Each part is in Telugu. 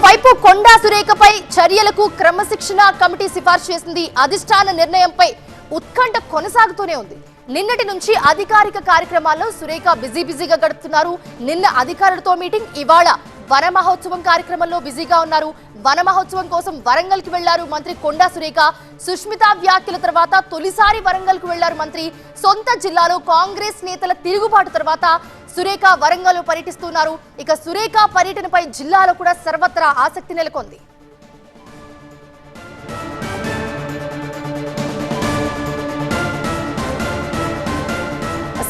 వైపు కొండా సురేఖపై చర్యలకు క్రమశిక్షణ కమిటీ సిఫార్సు చేసింది. అధిష్టాన నిర్ణయంపై ఉత్కంఠ కొనసాగుతూనే ఉంది. నిన్నటి నుంచి అధికారిక కార్యక్రమాల్లో సురేఖ బిజీగా గడుపుతున్నారు. నిన్న అధికారులతో మీటింగ్, ఇవాళ వన మహోత్సవం కార్యక్రమంలో బిజీగా ఉన్నారు. వన మహోత్సవం కోసం వరంగల్ కి వెళ్లారు మంత్రి కొండా సురేఖ. సుష్మిత వ్యాఖ్యల తర్వాత తొలిసారి వరంగల్ కు వెళ్లారు మంత్రి. సొంత జిల్లాలో కాంగ్రెస్ నేతల తిరుగుబాటు తర్వాత సురేఖ వరంగల్ లో పర్యటిస్తున్నారు. ఇక సురేఖ పర్యటనపై జిల్లాలో కూడా సర్వత్రా ఆసక్తి నెలకొంది.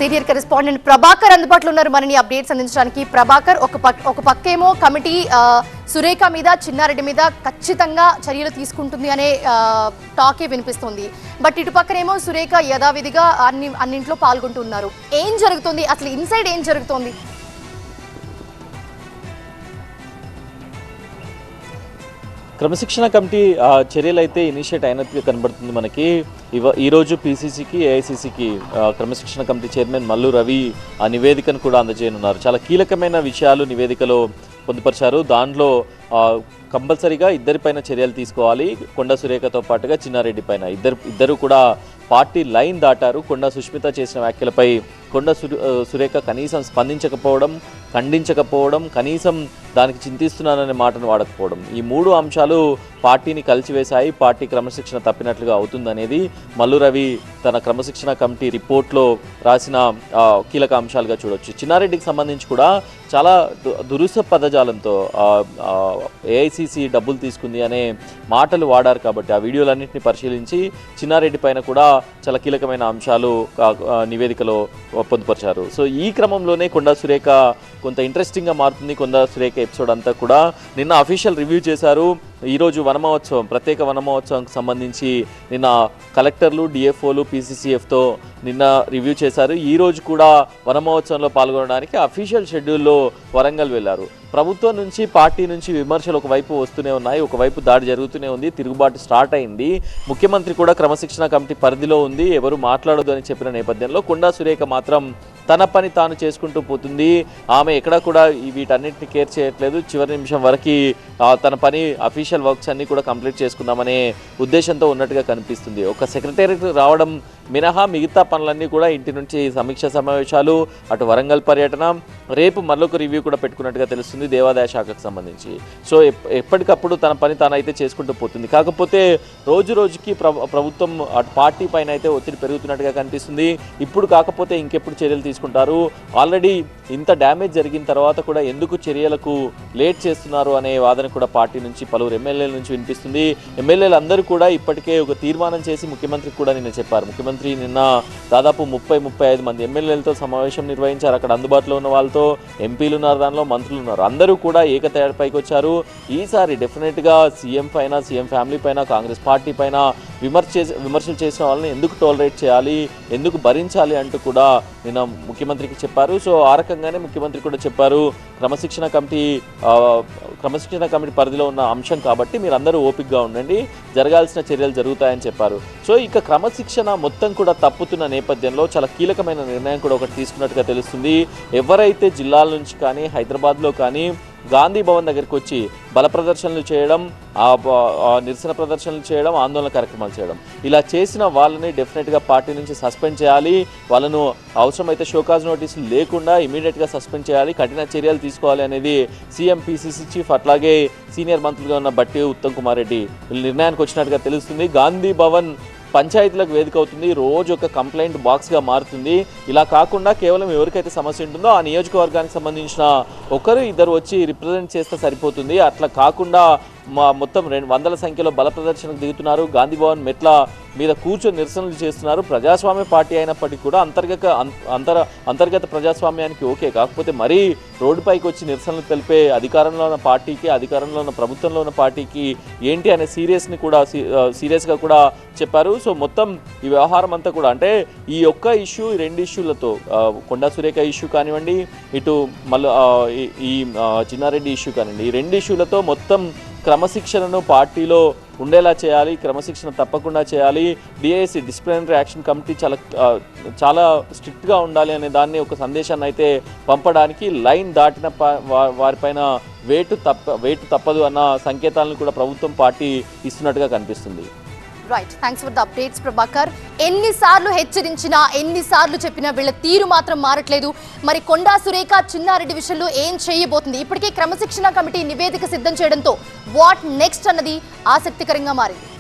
సీనియర్ కరెస్పాండెంట్ ప్రభాకర్ అందుబాటులో ఉన్నారు మనని అప్డేట్స్ అందించడానికి. ప్రభాకర్, ఒక పక్కేమో కమిటీ సురేఖ మీద, చిన్నారెడ్డి మీద ఖచ్చితంగా చర్యలు తీసుకుంటుంది అనే టాకే వినిపిస్తుంది. బట్ ఇటు పక్కనేమో సురేఖ యథావిధిగా అన్నింట్లో పాల్గొంటున్నారు. ఏం జరుగుతుంది అసలు? ఇన్సైడ్ ఏం జరుగుతుంది? క్రమశిక్షణ కమిటీ చర్యలు అయితే ఇనిషియేట్ అయినట్టుగా కనబడుతుంది మనకి. ఈరోజు పీసీసీకి, ఏఐసీసీకి క్రమశిక్షణ కమిటీ చైర్మన్ మల్లు రవి ఆ నివేదికను కూడా అందజేయనున్నారు. చాలా కీలకమైన విషయాలు నివేదికలో పొందుపరిచారు. దాంట్లో కంపల్సరీగా ఇద్దరిపైన చర్యలు తీసుకోవాలి. కొండా సురేఖతో పాటుగా చిన్నారెడ్డి పైన ఇద్దరు కూడా పార్టీ లైన్ దాటారు. కొండా సుష్మిత చేసిన వ్యాఖ్యలపై కొండా సురేఖ కనీసం స్పందించకపోవడం, ఖండించకపోవడం, కనీసం దానికి చింతిస్తున్నాననే మాటను వాడకపోవడం, ఈ మూడు అంశాలు పార్టీని కలిసివేశాయి. పార్టీ క్రమశిక్షణ తప్పినట్లుగా అవుతుందనేది మల్లు రవి తన క్రమశిక్షణ కమిటీ రిపోర్ట్లో రాసిన కీలక అంశాలుగా చూడవచ్చు. చిన్నారెడ్డికి సంబంధించి కూడా చాలా దురుస పదజాలంతో ఏఐసీసీ డబ్బులు తీసుకుంది అనే మాటలు వాడారు. కాబట్టి ఆ వీడియోలన్నింటినీ పరిశీలించి చిన్నారెడ్డి పైన కూడా చాలా కీలకమైన అంశాలు నివేదికలో పొందుపరిచారు. సో ఈ క్రమంలోనే కొండా సురేఖ కొంత ఇంట్రెస్టింగ్గా మారుతుంది. కొండా సురేఖ ఎపిసోడ్ అంతా కూడా నిన్న అఫీషియల్ రివ్యూ చేశారు. ఈరోజు వనమహోత్సవం, ప్రత్యేక వనమహోత్సవంకి సంబంధించి నిన్న కలెక్టర్లు, డిఎఫ్ఓలు, పీసీసీఎఫ్తో నిన్న రివ్యూ చేశారు. ఈరోజు కూడా వనమహోత్సవంలో పాల్గొనడానికి అఫీషియల్ షెడ్యూల్లో వరంగల్ వెళ్లారు. ప్రభుత్వం నుంచి, పార్టీ నుంచి విమర్శలు ఒకవైపు వస్తూనే ఉన్నాయి, ఒకవైపు దాడి జరుగుతూనే ఉంది, తిరుగుబాటు స్టార్ట్ అయింది. ముఖ్యమంత్రి కూడా క్రమశిక్షణ కమిటీ పరిధిలో ఉంది, ఎవరు మాట్లాడొద్దు అని చెప్పిన నేపథ్యంలో కొండా సురేఖ మాత్రం తన పని తాను చేసుకుంటూ పోతుంది. ఆమె ఎక్కడా కూడా వీటన్నిటిని కేర్ చేయట్లేదు. చివరి నిమిషం వరకు తన పని, అఫీషియల్ వర్క్స్ అన్నీ కూడా కంప్లీట్ చేసుకుందామనే ఉద్దేశంతో ఉన్నట్టుగా కనిపిస్తుంది. ఒక సెక్రటేరియట్ రావడం మినహా మిగతా పనులన్నీ కూడా ఇంటి నుంచి సమీక్ష సమావేశాలు, అటు వరంగల్ పర్యటన, రేపు మరొక రివ్యూ కూడా పెట్టుకున్నట్టుగా తెలుస్తుంది దేవాదాయ శాఖకు సంబంధించి. సో ఎప్పటికప్పుడు తన పని తానైతే చేసుకుంటూ పోతుంది. కాకపోతే రోజు రోజుకి ప్రభుత్వం అటు పార్టీ పైన అయితే ఒత్తిడి పెరుగుతున్నట్టుగా కనిపిస్తుంది. ఇప్పుడు కాకపోతే ఇంకెప్పుడు చర్యలు తీసుకుంటారు? ఆల్రెడీ ఇంత డ్యామేజ్ జరిగిన తర్వాత కూడా ఎందుకు చర్యలకు లేట్ చేస్తున్నారు అనే వాదన కూడా పార్టీ నుంచి, పలువురు ఎమ్మెల్యేల నుంచి వినిపిస్తుంది. ఎమ్మెల్యేలు అందరూ కూడా ఇప్పటికే ఒక తీర్మానం చేసి ముఖ్యమంత్రికి కూడా నిన్న చెప్పారు. ముఖ్యమంత్రి నిన్న దాదాపు 30-35 మంది ఎమ్మెల్యేలతో సమావేశం నిర్వహించారు. అక్కడ అందుబాటులో ఉన్న వాళ్ళతో ఎంపీలు ఉన్నారు, దానిలో మంత్రులు ఉన్నారు. అందరూ కూడా ఏకతాటిపైకి వచ్చారు. ఈసారి డెఫినెట్గా సీఎం పైన, సీఎం ఫ్యామిలీ పైన, కాంగ్రెస్ పార్టీ పైన విమర్శలు చేసిన వాళ్ళని ఎందుకు టాలరేట్ చేయాలి, ఎందుకు భరించాలి అంటూ కూడా నిన్న ముఖ్యమంత్రికి చెప్పారు. సో ఆ రకంగానే ముఖ్యమంత్రి కూడా చెప్పారు, క్రమశిక్షణ కమిటీ పరిధిలో ఉన్న అంశం కాబట్టి మీరందరూ ఓపికగా ఉండండి, జరగాల్సిన చర్యలు జరుగుతాయని చెప్పారు. సో ఇక క్రమశిక్షణ మొత్తం కూడా తప్పుతున్న నేపథ్యంలో చాలా కీలకమైన నిర్ణయం కూడా ఒకటి తీసుకున్నట్టుగా తెలుస్తుంది. ఎవరైతే జిల్లాల నుంచి కానీ, హైదరాబాద్లో కానీ గాంధీ భవన్ దగ్గరికి వచ్చి బల ప్రదర్శనలు చేయడం, నిరసన ప్రదర్శనలు చేయడం, ఆందోళన కార్యక్రమాలు చేయడం, ఇలా చేసిన వాళ్ళని డెఫినెట్గా పార్టీ నుంచి సస్పెండ్ చేయాలి. వాళ్ళను అవసరమైతే షోకాజ్ నోటీసులు లేకుండా ఇమీడియట్గా సస్పెండ్ చేయాలి, కఠిన చర్యలు తీసుకోవాలి అనేది సీఎం, పీసీసీ చీఫ్, అట్లాగే సీనియర్ మంత్రులుగా ఉన్న బట్టి ఉత్తమ్ కుమార్ రెడ్డి వీళ్ళు నిర్ణయానికి వచ్చినట్టుగా తెలుస్తుంది. గాంధీ భవన్ పంచాయతీలకు వేదిక అవుతుంది, రోజు ఒక కంప్లైంట్ బాక్స్గా మారుతుంది. ఇలా కాకుండా కేవలం ఎవరికైతే సమస్య ఉంటుందో ఆ నియోజకవర్గానికి సంబంధించిన ఒకరు ఇద్దరు వచ్చి రిప్రజెంట్ చేస్తే సరిపోతుంది. అట్లా కాకుండా మొత్తం 200 సంఖ్యలో బల ప్రదర్శనకు దిగుతున్నారు. గాంధీ భవన్ మెట్ల మీద కూర్చొని నిరసనలు చేస్తున్నారు. ప్రజాస్వామ్య పార్టీ అయినప్పటికీ కూడా అంతర్గత ప్రజాస్వామ్యానికి ఓకే, కాకపోతే మరీ రోడ్డుపైకి వచ్చి నిరసనలు తెలిపే అధికారంలో ఉన్న పార్టీకి, అధికారంలో ఉన్న ప్రభుత్వంలో ఉన్న పార్టీకి ఏంటి అనే సీరియస్గా కూడా చెప్పారు. సో మొత్తం ఈ వ్యవహారం అంతా కూడా అంటే ఈ ఒక్క ఇష్యూ, ఈ 2 ఇష్యూలతో, కొండా సురేఖ ఇష్యూ కానివ్వండి, ఇటు ఈ చిన్నారెడ్డి ఇష్యూ కానివ్వండి, ఈ 2 ఇష్యూలతో మొత్తం క్రమశిక్షణను పార్టీలో ఉండేలా చేయాలి, క్రమశిక్షణ తప్పకుండా చేయాలి, డిఐసి డిసిప్లినరీ యాక్షన్ కమిటీ చాలా స్ట్రిక్ట్గా ఉండాలి అనే దాన్ని ఒక సందేశాన్ని అయితే పంపడానికి లైన్ దాటిన వారిపైన వేటు తప్పదు అన్న సంకేతాలను కూడా ప్రభుత్వం పార్టీ ఇస్తున్నట్టుగా కనిపిస్తుంది. Right, thanks for the updates Prabhakar. ఎన్నిసార్లు హెచ్చరించినా, ఎన్నిసార్లు చెప్పినా వీళ్ళ తీరు మాత్రం మారట్లేదు. మరి కొండా సురేఖ, చిన్నారెడ్డి విషయంలో ఏం చేయబోతుంది? ఇప్పటికే క్రమశిక్షణ కమిటీ నివేదిక సిద్ధం చేయడంతో వాట్ నెక్స్ట్ అన్నది ఆసక్తికరంగా మారింది.